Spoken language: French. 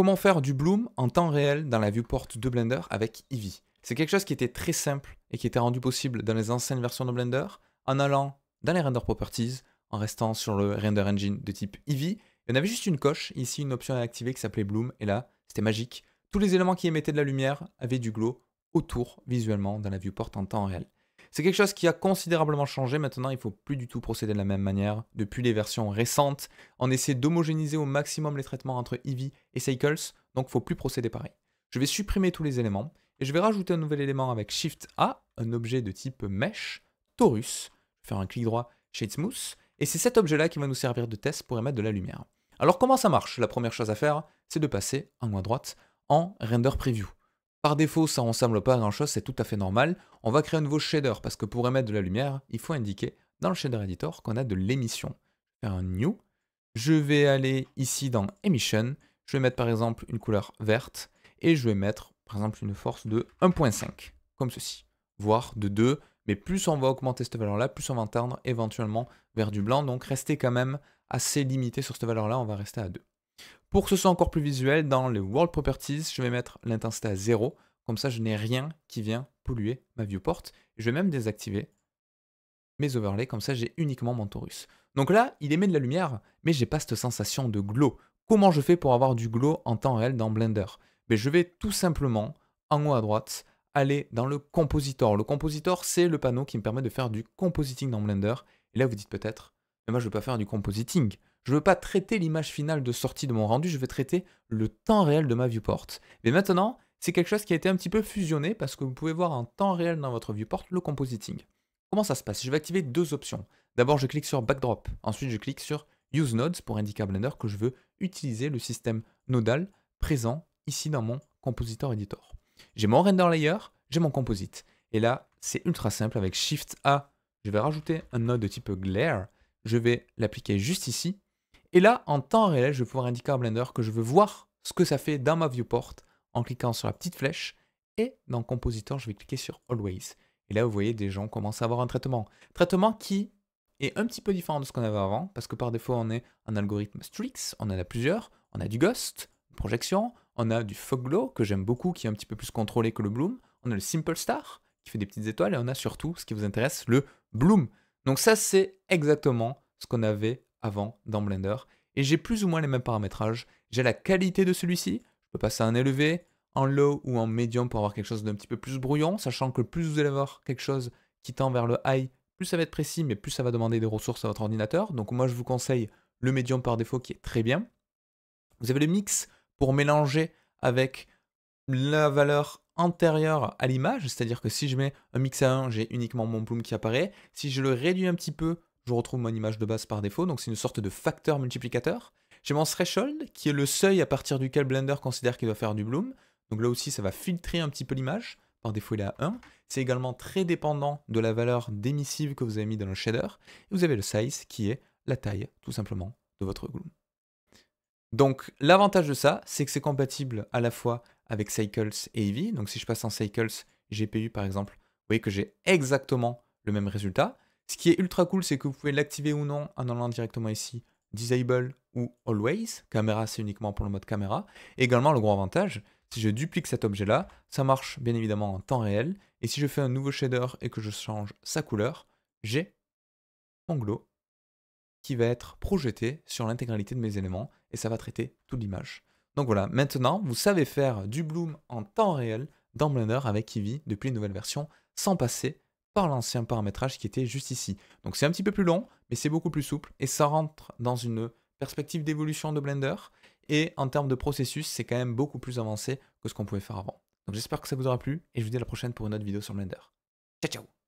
Comment faire du bloom en temps réel dans la viewport de Blender avec Eevee? C'est quelque chose qui était très simple et qui était rendu possible dans les anciennes versions de Blender en allant dans les render properties, en restant sur le render engine de type Eevee. Et on avait juste une coche, ici une option à activer qui s'appelait bloom, et là c'était magique. Tous les éléments qui émettaient de la lumière avaient du glow autour visuellement dans la viewport en temps réel. C'est quelque chose qui a considérablement changé. Maintenant, il ne faut plus du tout procéder de la même manière. Depuis les versions récentes, on essaie d'homogénéiser au maximum les traitements entre Eevee et Cycles, donc il ne faut plus procéder pareil. Je vais supprimer tous les éléments et je vais rajouter un nouvel élément avec Shift A, un objet de type Mesh, Torus. Je vais faire un clic droit, Shade Smooth, et c'est cet objet-là qui va nous servir de test pour émettre de la lumière. Alors comment ça marche? La première chose à faire, c'est de passer en haut à droite en Render Preview. Par défaut, ça ne ressemble pas à grand chose, c'est tout à fait normal. On va créer un nouveau shader parce que pour émettre de la lumière, il faut indiquer dans le shader editor qu'on a de l'émission. Je vais faire un new. Je vais aller ici dans emission. Je vais mettre par exemple une couleur verte et je vais mettre par exemple une force de 1.5 comme ceci, voire de 2. Mais plus on va augmenter cette valeur-là, plus on va tendre éventuellement vers du blanc. Donc restez quand même assez limité sur cette valeur-là, on va rester à 2. Pour que ce soit encore plus visuel, dans les World Properties, je vais mettre l'intensité à 0. Comme ça, je n'ai rien qui vient polluer ma viewport. Je vais même désactiver mes overlays, comme ça, j'ai uniquement mon torus. Donc là, il émet de la lumière, mais j'ai pas cette sensation de glow. Comment je fais pour avoir du glow en temps réel dans Blender? Je vais tout simplement, en haut à droite, aller dans le compositor. Le compositor, c'est le panneau qui me permet de faire du compositing dans Blender. Et là, vous dites peut-être, mais moi, je ne veux pas faire du compositing. Je ne veux pas traiter l'image finale de sortie de mon rendu, je vais traiter le temps réel de ma viewport. Mais maintenant, c'est quelque chose qui a été un petit peu fusionné parce que vous pouvez voir en temps réel dans votre viewport le compositing. Comment ça se passe? Je vais activer deux options. D'abord, je clique sur Backdrop. Ensuite, je clique sur Use Nodes pour indiquer à Blender que je veux utiliser le système nodal présent ici dans mon Compositor Editor. J'ai mon Render Layer, j'ai mon Composite. Et là, c'est ultra simple avec Shift A. Je vais rajouter un node de type Glare. Je vais l'appliquer juste ici. Et là, en temps réel, je vais pouvoir indiquer à Blender que je veux voir ce que ça fait dans ma viewport en cliquant sur la petite flèche. Et dans Compositor, je vais cliquer sur Always. Et là, vous voyez, des gens commencent à avoir un traitement. Traitement qui est un petit peu différent de ce qu'on avait avant, parce que par défaut, on est en algorithme Strix, on en a plusieurs. On a du Ghost, une projection, on a du Fog Glow, que j'aime beaucoup, qui est un petit peu plus contrôlé que le Bloom. On a le Simple Star, qui fait des petites étoiles, et on a surtout, ce qui vous intéresse, le Bloom. Donc ça, c'est exactement ce qu'on avait avant dans Blender. Et j'ai plus ou moins les mêmes paramétrages. J'ai la qualité de celui-ci, je peux passer à un élevé, en low ou en medium pour avoir quelque chose d'un petit peu plus brouillon, sachant que plus vous allez avoir quelque chose qui tend vers le high, plus ça va être précis, mais plus ça va demander des ressources à votre ordinateur. Donc moi, je vous conseille le medium par défaut qui est très bien. Vous avez le mix pour mélanger avec la valeur antérieure à l'image, c'est-à-dire que si je mets un mix à 1, j'ai uniquement mon bloom qui apparaît. Si je le réduis un petit peu, je retrouve mon image de base par défaut, donc c'est une sorte de facteur multiplicateur. J'ai mon threshold, qui est le seuil à partir duquel Blender considère qu'il doit faire du bloom. Donc là aussi, ça va filtrer un petit peu l'image. Par défaut, il est à 1. C'est également très dépendant de la valeur d'émissive que vous avez mis dans le shader. Et vous avez le size, qui est la taille, tout simplement, de votre bloom. Donc l'avantage de ça, c'est que c'est compatible à la fois avec Cycles et Eevee. Donc si je passe en Cycles GPU par exemple, vous voyez que j'ai exactement le même résultat. Ce qui est ultra cool, c'est que vous pouvez l'activer ou non en allant directement ici, Disable ou Always. Caméra, c'est uniquement pour le mode caméra. Et également, le gros avantage, si je duplique cet objet-là, ça marche bien évidemment en temps réel. Et si je fais un nouveau shader et que je change sa couleur, j'ai mon glow qui va être projeté sur l'intégralité de mes éléments et ça va traiter toute l'image. Donc voilà, maintenant, vous savez faire du bloom en temps réel dans Blender avec Eevee depuis une nouvelle version sans passer par l'ancien paramétrage qui était juste ici. Donc c'est un petit peu plus long, mais c'est beaucoup plus souple et ça rentre dans une perspective d'évolution de Blender et en termes de processus, c'est quand même beaucoup plus avancé que ce qu'on pouvait faire avant. Donc j'espère que ça vous aura plu et je vous dis à la prochaine pour une autre vidéo sur Blender. Ciao ciao!